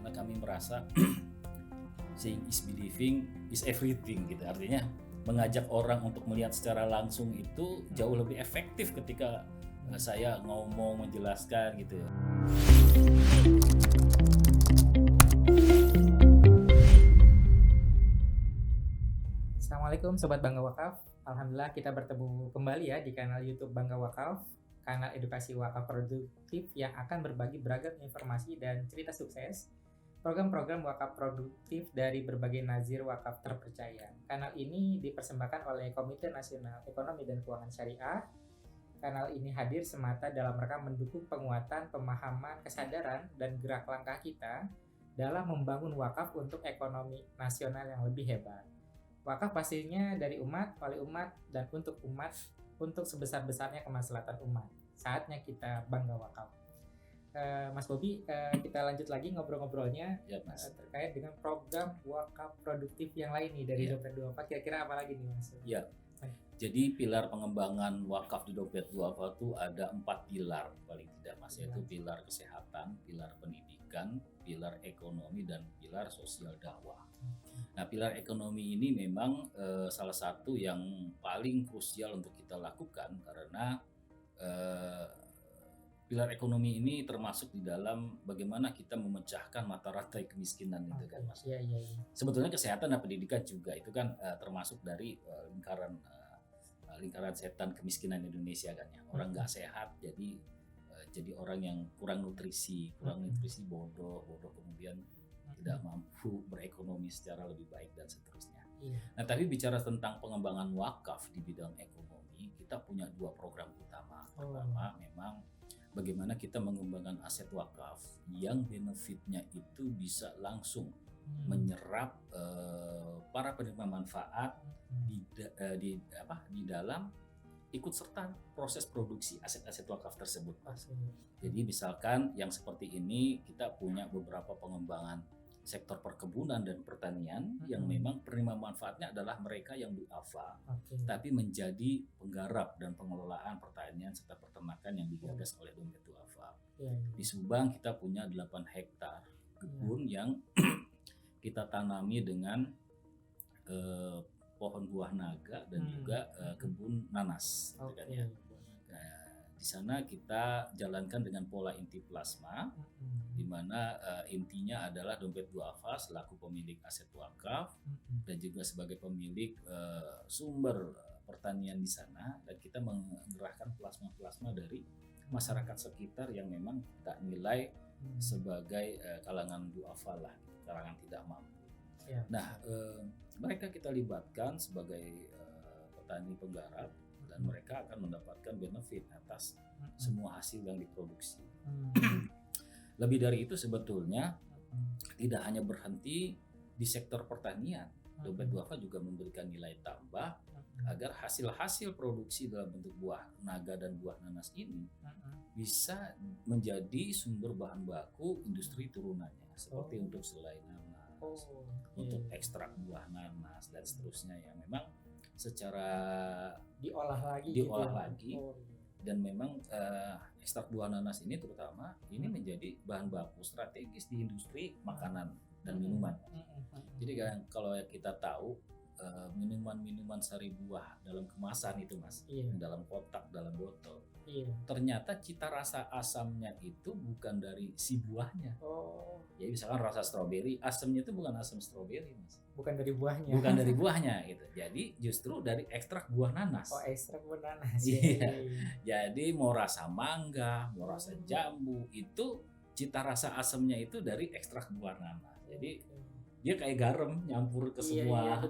karena kami merasa seeing is believing is everything gitu. Artinya mengajak orang untuk melihat secara langsung itu jauh lebih efektif ketika saya ngomong menjelaskan gitu. Assalamualaikum Sobat Bangga Wakaf. Alhamdulillah kita bertemu kembali ya di kanal YouTube Bangga Wakaf, kanal edukasi wakaf produktif yang akan berbagi beragam informasi dan cerita sukses, program-program wakaf produktif dari berbagai nazir wakaf terpercaya. Kanal ini dipersembahkan oleh Komite Nasional Ekonomi dan Keuangan Syariah. Kanal ini hadir semata dalam rangka mendukung penguatan pemahaman, kesadaran, dan gerak langkah kita dalam membangun wakaf untuk ekonomi nasional yang lebih hebat. Wakaf pastinya dari umat, oleh umat, dan untuk umat, untuk sebesar-besarnya kemaslahatan umat. Saatnya kita bangga wakaf. Mas Bobi, kita lanjut lagi ngobrol-ngobrolnya Ya, Mas. terkait dengan program wakaf produktif yang lain nih dari Ya. Dompet Duafa. Kira-kira apa lagi nih, Mas? Ya. Jadi pilar pengembangan wakaf di Dompet Duafa itu ada 4 pilar paling tidak, Mas, yaitu pilar kesehatan, pilar pendidikan, pilar ekonomi, dan pilar sosial dakwah. Nah, pilar ekonomi ini memang salah satu yang paling krusial untuk kita lakukan karena pilar ekonomi ini termasuk di dalam bagaimana kita memecahkan mata rantai kemiskinan itu kan, Mas. Iya. Sebetulnya kesehatan dan pendidikan juga itu kan termasuk dari lingkaran setan kemiskinan Indonesia kan ya. Orang nggak sehat jadi orang yang kurang nutrisi bodoh kemudian tidak mampu berekonomi secara lebih baik dan seterusnya. Iya. Nah, tapi bicara tentang pengembangan wakaf di bidang ekonomi, kita punya 2 program utama. Pertama, memang bagaimana kita mengembangkan aset wakaf yang benefitnya itu bisa langsung menyerap para penerima manfaat di dalam ikut serta proses produksi aset-aset wakaf tersebut. Jadi misalkan yang seperti ini kita punya beberapa pengembangan sektor perkebunan dan pertanian yang memang penerima manfaatnya adalah mereka yang duafa, tapi menjadi penggarap dan pengelolaan pertanian serta peternakan yang digagas oleh Dompet Duafa. Di Subang kita punya 8 hektar kebun yang kita tanami dengan pohon buah naga dan juga kebun nanas. Di sana kita jalankan dengan pola inti plasma, di mana intinya adalah Dompet Duafa selaku pemilik aset wakaf dan juga sebagai pemilik sumber pertanian di sana, dan kita menggerahkan plasma-plasma dari masyarakat sekitar yang memang kita nilai sebagai kalangan duafa lah, kalangan tidak mampu. Nah, mereka kita libatkan sebagai petani penggarap dan mereka akan mendapatkan benefit atas semua hasil yang diproduksi. Lebih dari itu sebetulnya tidak hanya berhenti di sektor pertanian. Dompet Duafa juga memberikan nilai tambah agar hasil-hasil produksi dalam bentuk buah naga dan buah nanas ini bisa menjadi sumber bahan baku industri turunannya, seperti untuk selai nanas, untuk ekstrak buah nanas dan seterusnya, yang memang secara diolah lagi. Dan memang ekstrak buah nanas ini terutama ini menjadi bahan baku strategis di industri makanan dan minuman. Jadi kalau kita tahu minuman sari buah dalam kemasan itu, Mas, dalam kotak, dalam botol, ternyata cita rasa asamnya itu bukan dari si buahnya. Jadi misalkan rasa stroberi, asamnya itu bukan asam stroberi, Mas. Bukan dari buahnya. Bukan dari buahnya gitu. Jadi justru dari ekstrak buah nanas. Ekstrak buah nanas. Iya. Jadi mau rasa mangga, mau rasa jambu, itu cita rasa asamnya itu dari ekstrak buah nanas. Jadi dia kayak garam nyampur ke semua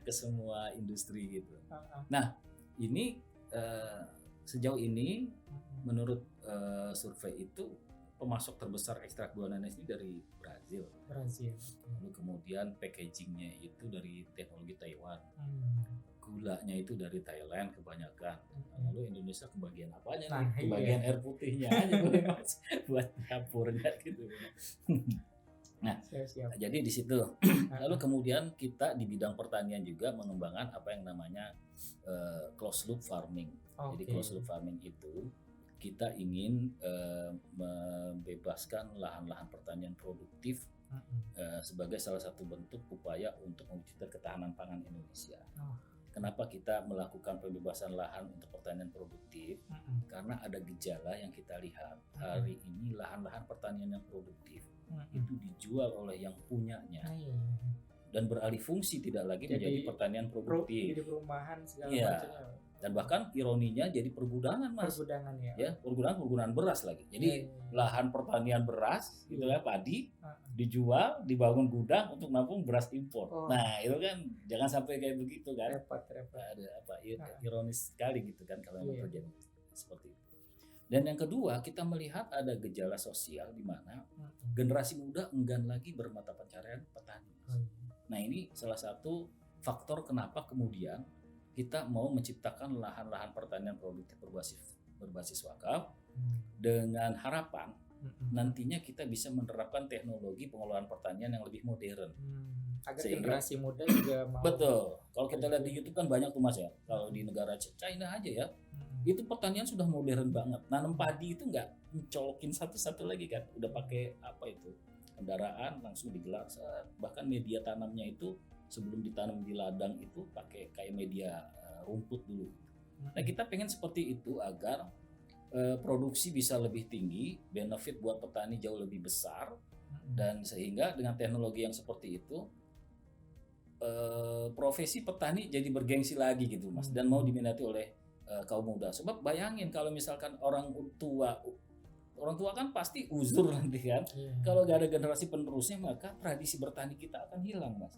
ke semua industri gitu. Nah, ini sejauh ini menurut survei itu pemasok terbesar ekstrak buah nanas ini dari Brazil. Lalu kemudian packagingnya itu dari teknologi Taiwan. Gulanya itu dari Thailand kebanyakan. Lalu Indonesia kebagian apanya nih? Kebagian air putihnya aja buat dapurnya gitu. Nah, jadi di situ. Lalu kemudian kita di bidang pertanian juga mengembangkan apa yang namanya closed loop farming. Jadi closed loop farming itu kita ingin membebaskan lahan-lahan pertanian produktif sebagai salah satu bentuk upaya untuk mewujudkan ketahanan pangan Indonesia. Kenapa kita melakukan pembebasan lahan untuk pertanian produktif? Karena ada gejala yang kita lihat hari ini lahan-lahan pertanian yang produktif itu dijual oleh yang punyanya dan beralih fungsi tidak lagi menjadi pertanian produktif. Jadi perumahan segala macamnya. Dan bahkan ironinya jadi pergudangan, Mas. Pergudangan Pergudangan beras lagi. Jadi lahan pertanian beras gitu ya, padi dijual, dibangun gudang untuk nampung beras impor. Nah, itu kan jangan sampai kayak begitu kan. Repot. Ada ironis sekali gitu kan kalau memang terjadi seperti itu. Dan yang kedua, kita melihat ada gejala sosial di mana generasi muda enggan lagi bermata pencaharian petani. Nah, ini salah satu faktor kenapa kemudian kita mau menciptakan lahan-lahan pertanian produktif berbasis wakaf dengan harapan nantinya kita bisa menerapkan teknologi pengelolaan pertanian yang lebih modern. Agar generasi muda juga mau. Betul. Kalau kita lihat di YouTube kan banyak tuh, Mas ya. Kalau di negara China aja ya, itu pertanian sudah modern banget. Nanam padi itu nggak mencolokin satu-satu lagi kan, udah pakai apa itu kendaraan langsung digelar. Bahkan media tanamnya itu sebelum ditanam di ladang itu pakai kayak media rumput dulu. Nah, kita pengen seperti itu agar produksi bisa lebih tinggi, benefit buat petani jauh lebih besar, dan sehingga dengan teknologi yang seperti itu profesi petani jadi bergengsi lagi gitu, Mas, dan mau diminati oleh kaum muda. Sebab bayangin kalau misalkan orang tua kan pasti uzur nanti kan. Kalau nggak ada generasi penerusnya maka tradisi bertani kita akan hilang, Mas.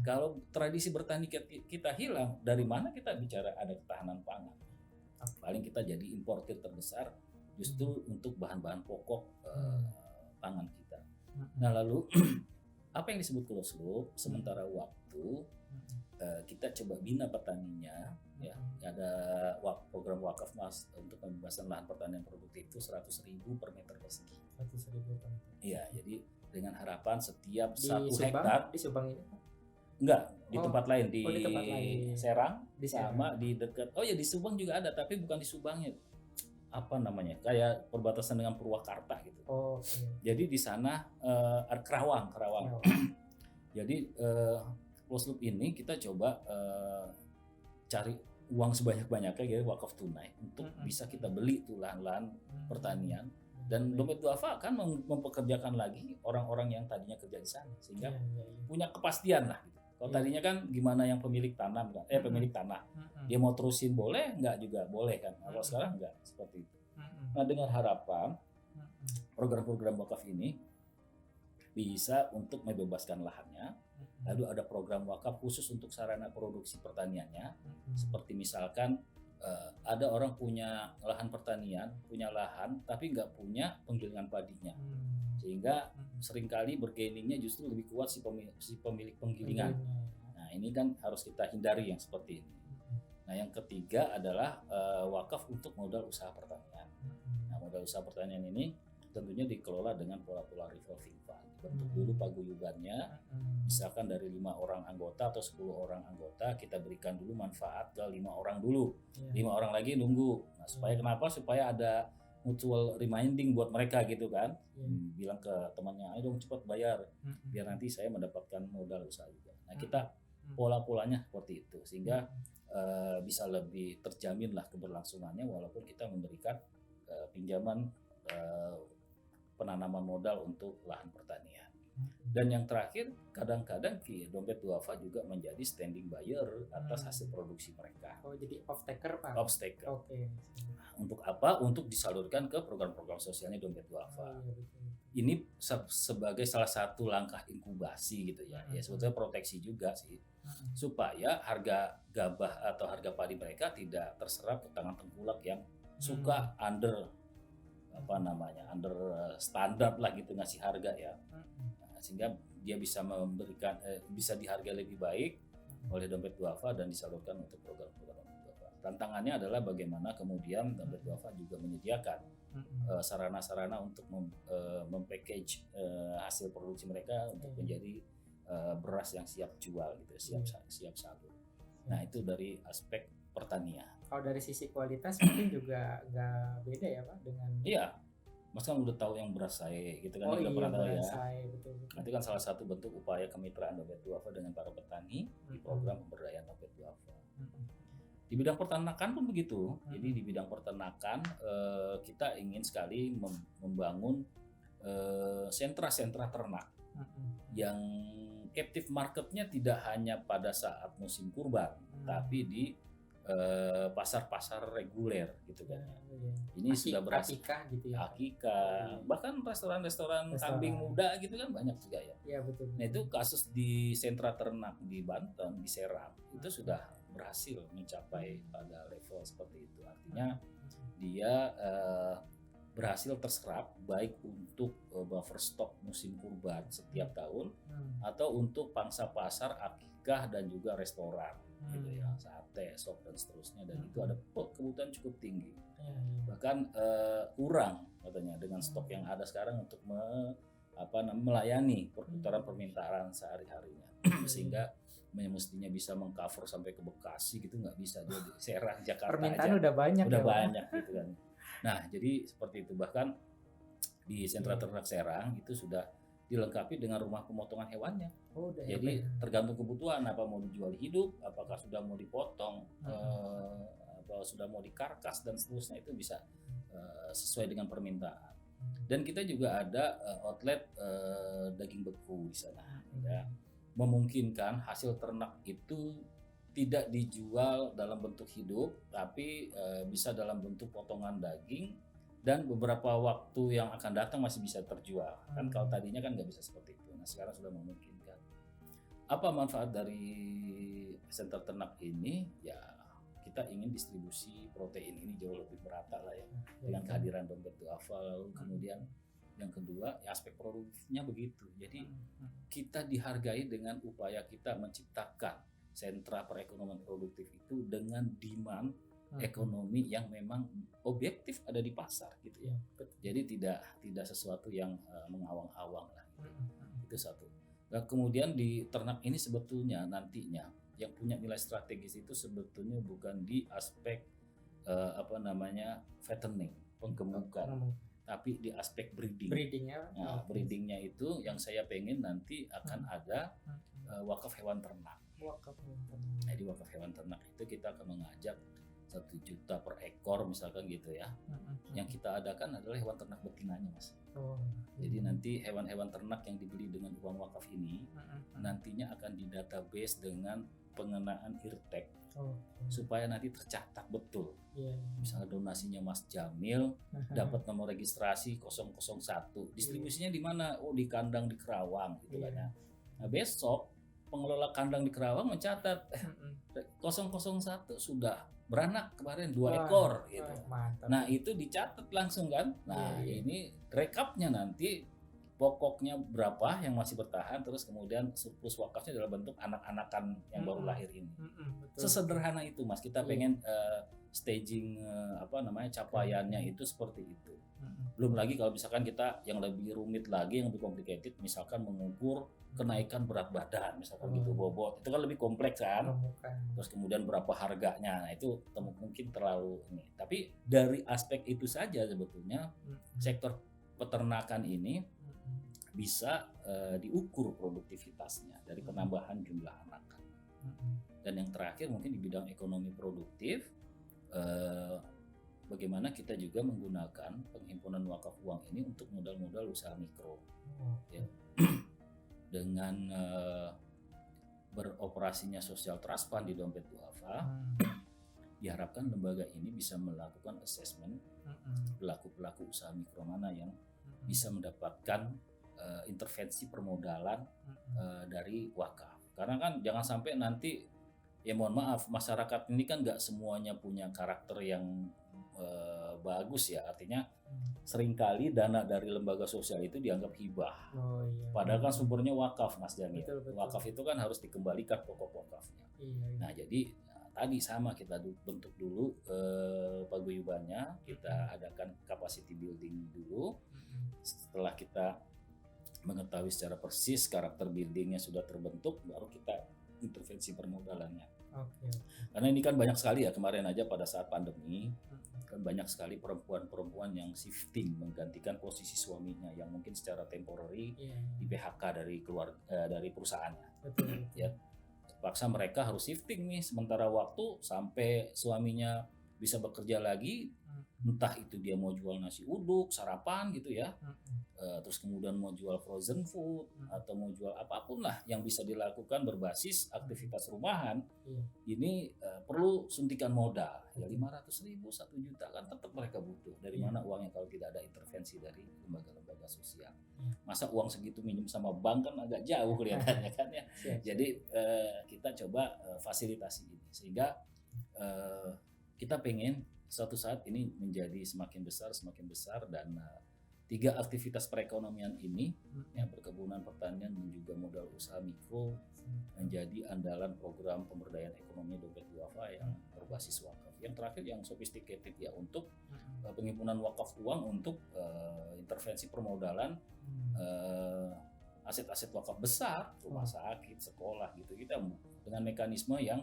Kalau tradisi bertani kita hilang, dari mana kita bicara ada ketahanan pangan? Paling kita jadi importir terbesar justru untuk bahan-bahan pokok pangan kita. Nah, lalu apa yang disebut closed loop? Sementara waktu kita coba bina petaninya, ya ada program wakaf, Mas, untuk pembebasan lahan pertanian produktif itu 100.000 per meter persegi. 100.000 per meter. Iya, jadi dengan harapan setiap Di 1 Subang, hektar. Di Subang ini? Enggak, di tempat lain, di tempat lain. Serang, Di Serang. sama di dekat. Oh ya, di Subang juga ada, tapi bukan di Subangnya. Apa namanya? Kayak perbatasan dengan Purwakarta gitu. Jadi di sana Kerawang. Jadi closed loop ini kita coba cari uang sebanyak-banyaknya ya, wakaf tunai untuk bisa kita beli tuh lahan-lahan pertanian, dan dompet duafa akan mempekerjakan lagi orang-orang yang tadinya kerja di sana sehingga punya kepastian lah gitu. Kalau tadinya kan gimana yang pemilik tanam kan, pemilik tanah dia mau terusin boleh, nggak juga boleh kan. Kalau sekarang nggak seperti itu. Nah, dengan harapan program-program wakaf ini bisa untuk membebaskan lahannya. Lalu ada program wakaf khusus untuk sarana produksi pertaniannya, seperti misalkan ada orang punya lahan pertanian, punya lahan tapi nggak punya penggilingan padinya, sehingga seringkali bargainingnya justru lebih kuat si pemilik penggilingan. Nah, ini kan harus kita hindari yang seperti ini. Nah, yang ketiga adalah wakaf untuk modal usaha pertanian. Nah, modal usaha pertanian ini tentunya dikelola dengan pola-pola revolving fund. Bentuk dulu paguyubannya, misalkan dari 5 orang anggota atau 10 orang anggota, kita berikan dulu manfaat ke 5 orang dulu, 5 orang lagi nunggu. Nah, supaya kenapa? Supaya ada mutual reminding buat mereka gitu kan. Bilang ke temannya, ayo dong cepat bayar, biar nanti saya mendapatkan modal usaha juga. Nah, kita pola-polanya seperti itu, sehingga bisa lebih terjamin lah keberlangsungannya, walaupun kita memberikan pinjaman penanaman modal untuk lahan pertanian. Dan yang terakhir, kadang-kadang dompet duafa juga menjadi standing buyer atas hasil produksi mereka. Oh, jadi off taker, Pak? Off taker. Oke. Untuk apa? Untuk disalurkan ke program-program sosialnya dompet duafa. Ini sebagai salah satu langkah inkubasi gitu ya. Ya sebetulnya proteksi juga sih. Supaya harga gabah atau harga padi mereka tidak terserap ke tangan tengkulak yang suka under under standar lah gitu ngasih harga ya. Nah, sehingga dia bisa memberikan bisa dihargai lebih baik oleh dompet duafa dan disalurkan untuk program-program duafa. Tantangannya adalah bagaimana kemudian dompet duafa juga menyediakan sarana-sarana untuk mempackage hasil produksi mereka untuk menjadi beras yang siap jual gitu, siap salur. Nah, itu dari aspek pertanian. Kalau dari sisi kualitas mungkin juga nggak beda ya Pak dengan. Iya, Mas kan udah tahu yang beras sae gitu kan, Oh yang udah iya, pernah tahu ya. beras sae, betul. Itu kan salah satu bentuk upaya kemitraan Dompet Duafa dengan para petani di program pemberdayaan Dompet Duafa. Di bidang peternakan pun begitu. Jadi di bidang peternakan kita ingin sekali membangun sentra-sentra ternak yang captive marketnya tidak hanya pada saat musim kurban, tapi di pasar-pasar reguler gitu kan. Ini sudah berhasil. Akikah gitu ya. Akikah, bahkan restoran-restoran kambing muda gitu kan banyak juga ya. Iya betul. Nah itu kasus di sentra ternak di Banten, di Serang itu sudah berhasil mencapai pada level seperti itu. Artinya dia berhasil terserap baik untuk buffer stock musim kurban setiap tahun atau untuk pangsa pasar akikah dan juga restoran gitu ya, sate, sop dan seterusnya, dan itu ada kebutuhan cukup tinggi. Bahkan kurang katanya dengan stok yang ada sekarang untuk melayani perputaran permintaan sehari-harinya. Sehingga mestinya bisa mengcover sampai ke Bekasi gitu, nggak bisa, dia di Serang, Jakarta permintaan aja udah banyak gitu kan. Nah jadi seperti itu, bahkan di sentra ternak Serang itu sudah dilengkapi dengan rumah pemotongan hewannya. Jadi tergantung kebutuhan, apa mau dijual hidup, apakah sudah mau dipotong, apa sudah mau dikarkas dan seterusnya, itu bisa sesuai dengan permintaan. Dan kita juga ada outlet daging beku di sana, ya, memungkinkan hasil ternak itu tidak dijual dalam bentuk hidup, tapi bisa dalam bentuk potongan daging, dan beberapa waktu yang akan datang masih bisa terjual. Kan kalau tadinya kan nggak bisa seperti itu. Nah sekarang sudah memungkinkan. Apa manfaat dari sentra ternak ini? Ya kita ingin distribusi protein ini jauh lebih merata lah ya, dengan kehadiran Dompet Duafa. Lalu kemudian yang kedua ya, aspek produktifnya begitu. Jadi kita dihargai dengan upaya kita menciptakan sentra perekonomian produktif itu dengan demand ekonomi yang memang objektif ada di pasar gitu ya. Jadi tidak sesuatu yang mengawang-awang lah. Itu satu. Nah, kemudian di ternak ini sebetulnya nantinya yang punya nilai strategis itu sebetulnya bukan di aspek fattening, penggemukan, tapi di aspek breeding. Nah, breedingnya itu yang saya pengen nanti akan ada wakaf hewan ternak. Jadi wakaf hewan ternak itu kita akan mengajak 1 juta per ekor misalkan gitu ya. Yang kita adakan adalah hewan ternak betinanya, Mas. Jadi nanti hewan-hewan ternak yang dibeli dengan uang wakaf ini nantinya akan di database dengan pengenaan IRTEK supaya nanti tercatat betul. Misalnya donasinya Mas Jamil dapat nomor registrasi 001. Distribusinya di mana? Oh, di kandang di Kerawang gitu kan ya. Nah, besok pengelola kandang di Kerawang mencatat 001 sudah beranak kemarin 2 ekor gitu. Nah itu dicatat langsung kan. Nah ini rekapnya nanti pokoknya berapa yang masih bertahan, terus kemudian surplus wakafnya dalam bentuk anak-anakan yang baru lahir ini. Sesederhana itu Mas, kita pengen staging capaiannya itu seperti itu. Belum lagi kalau misalkan kita yang lebih rumit lagi, yang lebih complicated, misalkan mengukur kenaikan berat badan misalkan gitu, bobot, itu kan lebih kompleks kan. Terus kemudian berapa harganya, nah itu mungkin terlalu ini. Tapi dari aspek itu saja sebetulnya sektor peternakan ini bisa diukur produktivitasnya dari penambahan jumlah anakan. Dan yang terakhir mungkin di bidang ekonomi produktif, bagaimana kita juga menggunakan penghimpunan wakaf uang ini untuk modal-modal usaha mikro. Ya. Dengan beroperasinya social trust fund di Dompet Duafa, diharapkan lembaga ini bisa melakukan assessment pelaku-pelaku usaha mikro mana yang bisa mendapatkan intervensi permodalan dari wakaf. Karena kan jangan sampai nanti, ya mohon maaf, masyarakat ini kan nggak semuanya punya karakter yang bagus ya, artinya seringkali dana dari lembaga sosial itu dianggap hibah. Padahal kan sumbernya wakaf, Mas Jamil. Wakaf itu kan harus dikembalikan pokok wakafnya. Nah jadi tadi sama kita bentuk dulu paguyubannya, kita adakan capacity building dulu. Setelah kita mengetahui secara persis karakter buildingnya sudah terbentuk, baru kita intervensi permodalannya. Oke. Karena ini kan banyak sekali ya, kemarin aja pada saat pandemi kan banyak sekali perempuan-perempuan yang shifting menggantikan posisi suaminya yang mungkin secara temporary di PHK dari perusahaannya. Betul. Ya, terpaksa mereka harus shifting nih sementara waktu sampai suaminya bisa bekerja lagi, entah itu dia mau jual nasi uduk sarapan gitu ya, terus kemudian mau jual frozen food atau mau jual apapun lah yang bisa dilakukan berbasis aktivitas rumahan. Ini perlu suntikan modal ya 500.000, 1 juta kan tetap mereka butuh. Dari mana uangnya kalau tidak ada intervensi dari lembaga-lembaga sosial? Masa uang segitu minjem sama bank kan agak jauh kelihatannya kan ya. Jadi kita coba fasilitasi ini sehingga kita pengen suatu saat ini menjadi semakin besar dan 3 aktivitas perekonomian ini yang perkebunan, pertanian dan juga modal usaha mikro menjadi andalan program pemberdayaan ekonomi Dompet Duafa yang berbasis wakaf. Yang terakhir yang sophisticated ya untuk penghimpunan wakaf uang untuk intervensi permodalan aset-aset wakaf besar, rumah sakit, sekolah gitu. Kita dengan mekanisme yang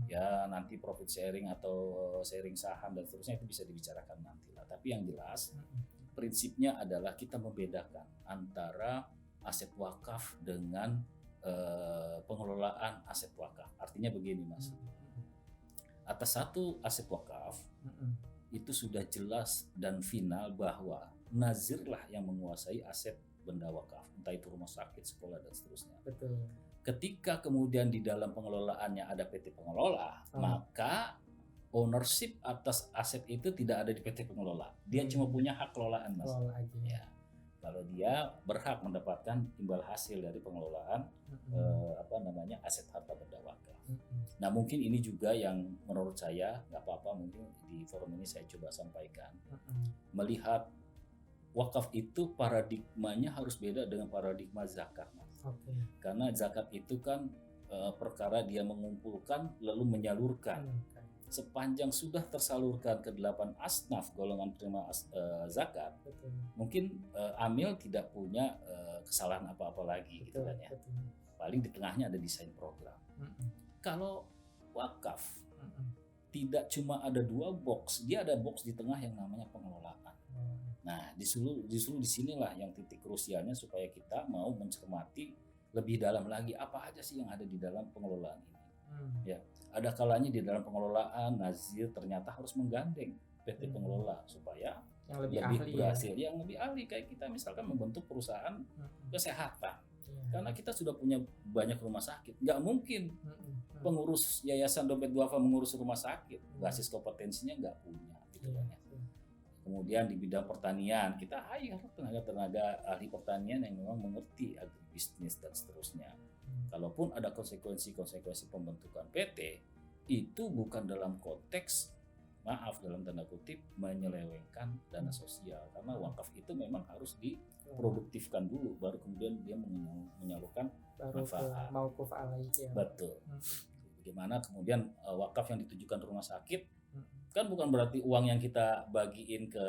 ya nanti profit sharing atau sharing saham dan seterusnya itu bisa dibicarakan nanti lah. Tapi yang jelas prinsipnya adalah kita membedakan antara aset wakaf dengan pengelolaan aset wakaf. Artinya begini Mas, atas satu aset wakaf itu sudah jelas dan final bahwa nazir lah yang menguasai aset benda wakaf, entah itu rumah sakit, sekolah dan seterusnya. Betul. Ketika kemudian di dalam pengelolaannya ada PT pengelola, maka ownership atas aset itu tidak ada di PT pengelola. Dia cuma punya hak kelolaan, Mas. Ya. Kalau dia berhak mendapatkan imbal hasil dari pengelolaan aset harta benda wakaf. Nah, mungkin ini juga yang menurut saya nggak apa-apa mungkin di forum ini saya coba sampaikan. Melihat wakaf itu paradigmanya harus beda dengan paradigma zakat, Mas. Karena zakat itu kan perkara dia mengumpulkan lalu menyalurkan. Sepanjang sudah tersalurkan ke 8 asnaf golongan penerima zakat, mungkin amil tidak punya kesalahan apa-apa lagi gitu kan ya. Paling di tengahnya ada desain program. Kalau wakaf tidak cuma ada 2 box, dia ada box di tengah yang namanya pengelolaan. Nah, justru di sinilah yang titik krusialnya supaya kita mau mencermati lebih dalam lagi apa aja sih yang ada di dalam pengelolaan ini. Ya, ada kalanya di dalam pengelolaan nazir ternyata harus menggandeng PT pengelola supaya yang lebih berhasil, yang lebih ahli kayak kita misalkan membentuk perusahaan kesehatan. Karena kita sudah punya banyak rumah sakit, nggak mungkin pengurus yayasan Dompet Duafa mengurus rumah sakit, basis kompetensinya nggak punya gitu kan ya. Kemudian di bidang pertanian kita hire tenaga ahli pertanian yang memang mengerti agribisnis dan seterusnya. Kalaupun ada konsekuensi pembentukan PT, itu bukan dalam konteks dalam tanda kutip menyelewengkan dana sosial, karena wakaf itu memang harus diproduktifkan dulu baru kemudian dia menyalurkan manfaat. Mauquf alaih ya. Betul. Bagaimana kemudian wakaf yang ditujukan rumah sakit kan bukan berarti uang yang kita bagiin ke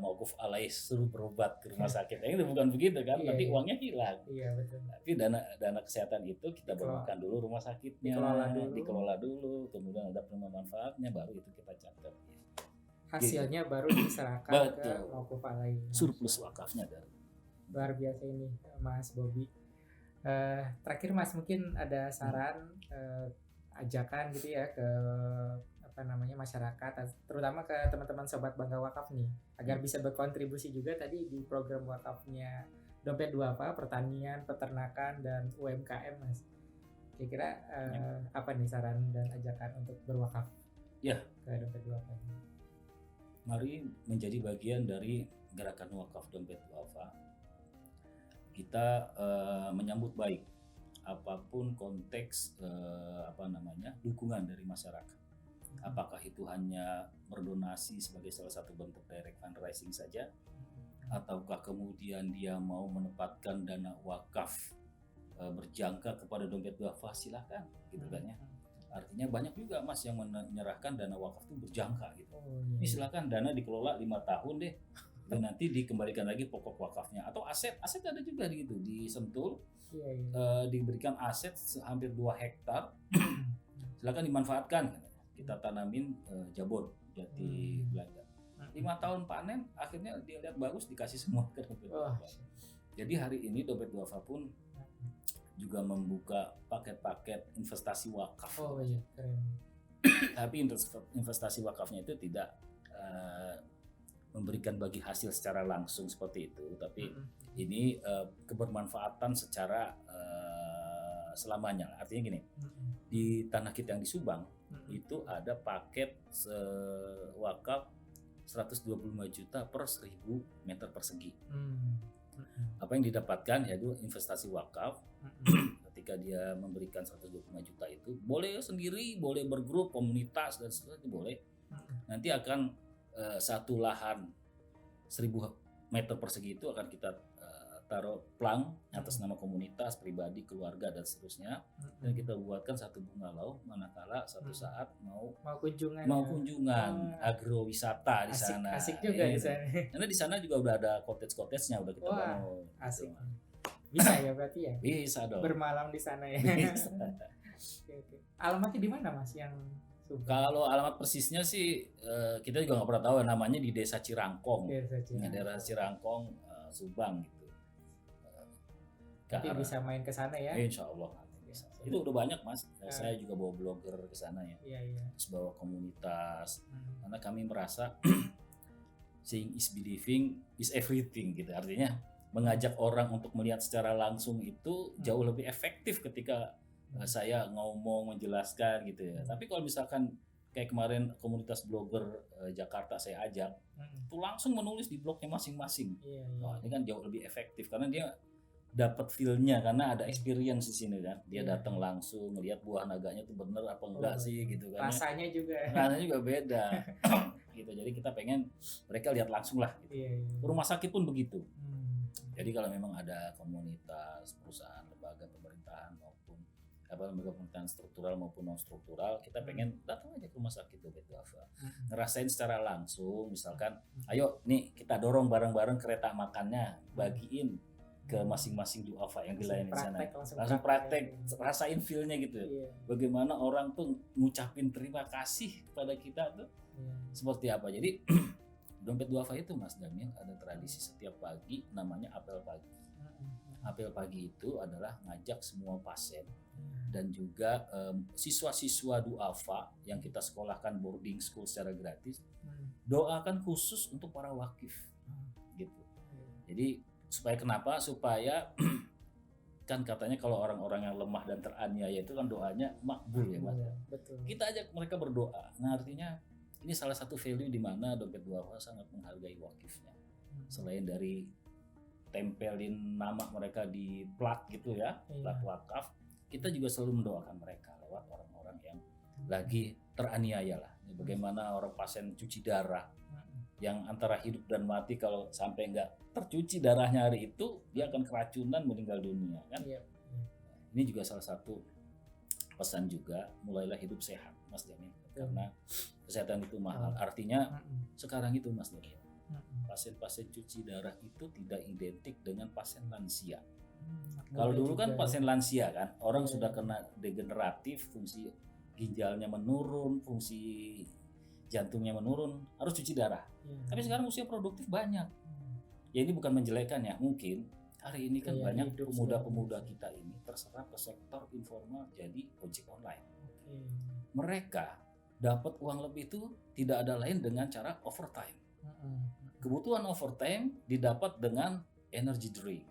mauquf alaih suruh berobat ke rumah sakit. Itu bukan begitu kan, nanti uangnya hilang. Iya, betul. Tapi dana kesehatan itu kita bangunkan dulu rumah sakitnya, dikelola dulu, kemudian ada penerima manfaatnya, baru itu kita catat. Hasilnya baru diserahkan ke mauquf alaih. Surplus wakafnya dari. Luar biasa ini Mas Bobi. Terakhir Mas, mungkin ada saran ajakan gitu ya ke masyarakat, terutama ke teman-teman sobat Bangga Wakaf nih, agar bisa berkontribusi juga tadi di program wakafnya Dompet Duafa, pertanian, peternakan dan UMKM, Mas. Kira-kira apa nih saran dan ajakan untuk berwakaf ya ke Dompet Duafa? Mari menjadi bagian dari gerakan wakaf Dompet Duafa. Kita menyambut baik apapun konteks dukungan dari masyarakat. Apakah itu hanya berdonasi sebagai salah satu bentuk direct fundraising saja, ataukah kemudian dia mau menempatkan dana wakaf berjangka kepada Dompet Duafa, silakan gitu kan ya. Artinya banyak juga Mas yang menyerahkan dana wakaf itu berjangka gitu. Ini silakan dana dikelola 5 tahun deh, dan nanti dikembalikan lagi pokok wakafnya, atau aset ada juga gitu di Sentul. Diberikan aset hampir 2 hektar silakan dimanfaatkan. Kita tanamin jabon jati Belanda. 5 tahun panen, akhirnya dia lihat bagus dikasih semua ke dompet duafa. Jadi hari ini dompet duafa pun juga membuka paket-paket investasi wakaf. Oh iya, keren. Tapi investasi wakafnya itu tidak memberikan bagi hasil secara langsung seperti itu, tapi ini kebermanfaatan secara selamanya. Artinya gini, di tanah kita yang di Subang itu ada paket wakaf 125 juta per 1000 meter persegi. Apa yang didapatkan yaitu investasi wakaf. Ketika dia memberikan 125 juta itu, boleh sendiri, boleh bergrup, komunitas dan sebagainya boleh. Nanti akan satu lahan 1000 meter persegi itu akan kita taruh plang atas nama komunitas, pribadi, keluarga dan seterusnya, dan kita buatkan satu bungalow manakala suatu saat mau kunjungan agrowisata di sana. Asik juga di sana. Karena di sana juga udah ada cottage-nya udah kita bangun. Asik. Bisa ya berarti ya? Bisa dong. Bermalam di sana ya. Bisa. Oke. Alamatnya di mana Mas yang Subang? Kalau alamat persisnya sih kita juga nggak pernah tahu, namanya di Desa Cirangkong. Daerah Cirangkong, Subang gitu. Nanti bisa main ke sana ya? Insya Allah bisa. Itu udah banyak Mas. Saya juga bawa blogger ke sana ya. Iya. Terus bawa komunitas. Karena kami merasa seeing is believing is everything gitu. Artinya mengajak orang untuk melihat secara langsung itu jauh lebih efektif ketika saya ngomong menjelaskan gitu ya. Tapi kalau misalkan kayak kemarin komunitas blogger Jakarta saya ajak, itu langsung menulis di blognya masing-masing. Wah, ini kan jauh lebih efektif karena dia dapat feel-nya karena ada experience di sini kan. Dia datang langsung ngelihat buah naganya tuh bener apa enggak sih gitu kan. Rasanya juga beda. Gitu. Jadi kita pengen mereka lihat langsung lah gitu. Rumah sakit pun begitu. Jadi kalau memang ada komunitas, perusahaan, lembaga pemerintahan maupun lembaga pemerintahan struktural maupun non struktural, kita pengen datang aja ke rumah sakit dompet duafa. Ngerasain secara langsung, misalkan ayo nih kita dorong bareng-bareng kereta makannya, bagiin ke masing-masing duafa yang dilayani di sana. Langsung praktek, rasain feel-nya gitu. Bagaimana orang tuh ngucapin terima kasih kepada kita tuh seperti apa. Jadi dompet duafa itu Mas Jamil ada tradisi setiap pagi namanya apel pagi. Apel pagi itu adalah ngajak semua pasien dan juga siswa-siswa duafa yang kita sekolahkan boarding school secara gratis, doakan khusus untuk para wakif gitu. Jadi supaya kenapa? Supaya kan katanya kalau orang-orang yang lemah dan teraniaya itu kan doanya makbul ya Mas. Betul. Kita ajak mereka berdoa. Nah artinya ini salah satu value di mana dompet duafa sangat menghargai wakifnya. Selain dari tempelin nama mereka di plat gitu ya, plat wakaf, kita juga selalu mendoakan mereka lewat orang-orang yang lagi teraniaya lah. Bagaimana orang pasien cuci darah yang antara hidup dan mati, kalau sampai nggak tercuci darahnya hari itu dia akan keracunan meninggal dunia kan. Ini juga salah satu pesan juga, mulailah hidup sehat Mas Jamil, karena kesehatan itu mahal. Artinya sekarang itu Mas Jamil, pasien-pasien cuci darah itu tidak identik dengan pasien lansia. Kalau dulu kan pasien lansia kan orang sudah kena degeneratif, fungsi ginjalnya menurun, fungsi jantungnya menurun, harus cuci darah. Tapi sekarang usia produktif banyak. Ya ini bukan menjelekan ya, mungkin hari ini kan banyak pemuda-pemuda kita ini terserap ke sektor informal jadi ojek online. Mereka dapat uang lebih itu tidak ada lain dengan cara overtime. Kebutuhan overtime didapat dengan energy drink.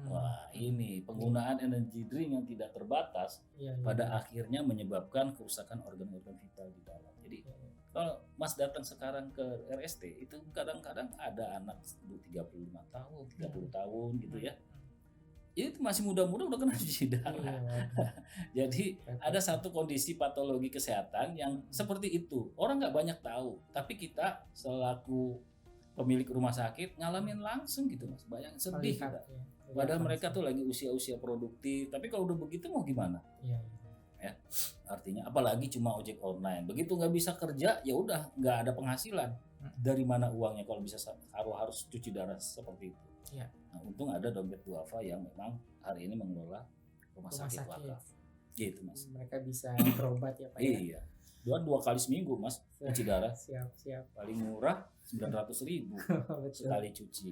Wah, ini penggunaan energy drink yang tidak terbatas pada akhirnya menyebabkan kerusakan organ-organ vital di dalam. Jadi kalau Mas datang sekarang ke RST itu kadang-kadang ada anak 35 tahun, 30 tahun gitu ya. Itu masih muda-muda udah kena cuci darah. Jadi ada satu kondisi patologi kesehatan yang seperti itu. Orang nggak banyak tahu, tapi kita selaku pemilik rumah sakit ngalamin langsung gitu Mas. Bayangin sedih kita. Padahal mereka tuh lagi usia-usia produktif, tapi kalau udah begitu mau gimana? Ya, artinya apalagi cuma ojek online. Begitu nggak bisa kerja, ya udah nggak ada penghasilan. Dari mana uangnya kalau bisa harus cuci darah seperti itu? Nah, untung ada dompet duafa yang memang hari ini mengelola rumah sakit wakaf. Gitu Mas. Mereka bisa berobat ya Pak ya. Iya. 2 kali seminggu Mas cuci darah. Siap. Paling murah 900.000 Betul. sekali cuci.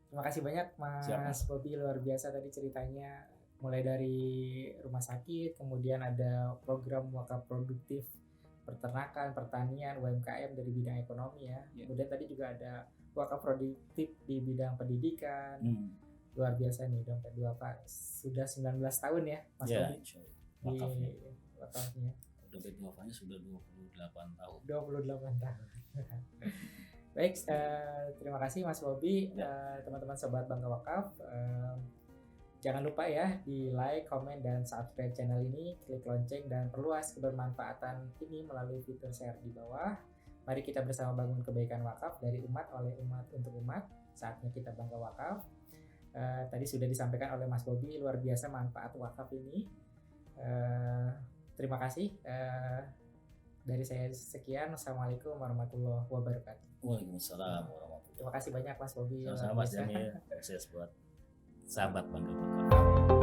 Terima kasih banyak Siap, Mas Bobi, luar biasa tadi ceritanya. Mulai dari rumah sakit, kemudian ada program wakaf produktif peternakan, pertanian, UMKM dari bidang ekonomi ya. Kemudian tadi juga ada wakaf produktif di bidang pendidikan. Luar biasa nih dompet duafa. Sudah 19 tahun ya Mas Bobi. Wakafnya. Wakafnya. Dompet duafanya sudah 28 tahun. 28 tahun. Baik, terima kasih Mas Bobi, teman-teman sobat Bangga Wakaf. Jangan lupa ya di like, komen, dan subscribe channel ini, klik lonceng dan perluas kebermanfaatan ini melalui fitur share di bawah. Mari kita bersama bangun kebaikan wakaf dari umat oleh umat untuk umat. Saatnya kita bangga wakaf. Tadi sudah disampaikan oleh Mas Bobi, luar biasa manfaat wakaf ini. Terima kasih. Dari saya sekian. Wassalamualaikum warahmatullahi wabarakatuh. Waalaikumsalam warahmatullahi wabarakatuh. Terima kasih banyak Mas Bobi. Sama-sama Mas Jamil. Sukses buat sahabat Bangga Wakaf.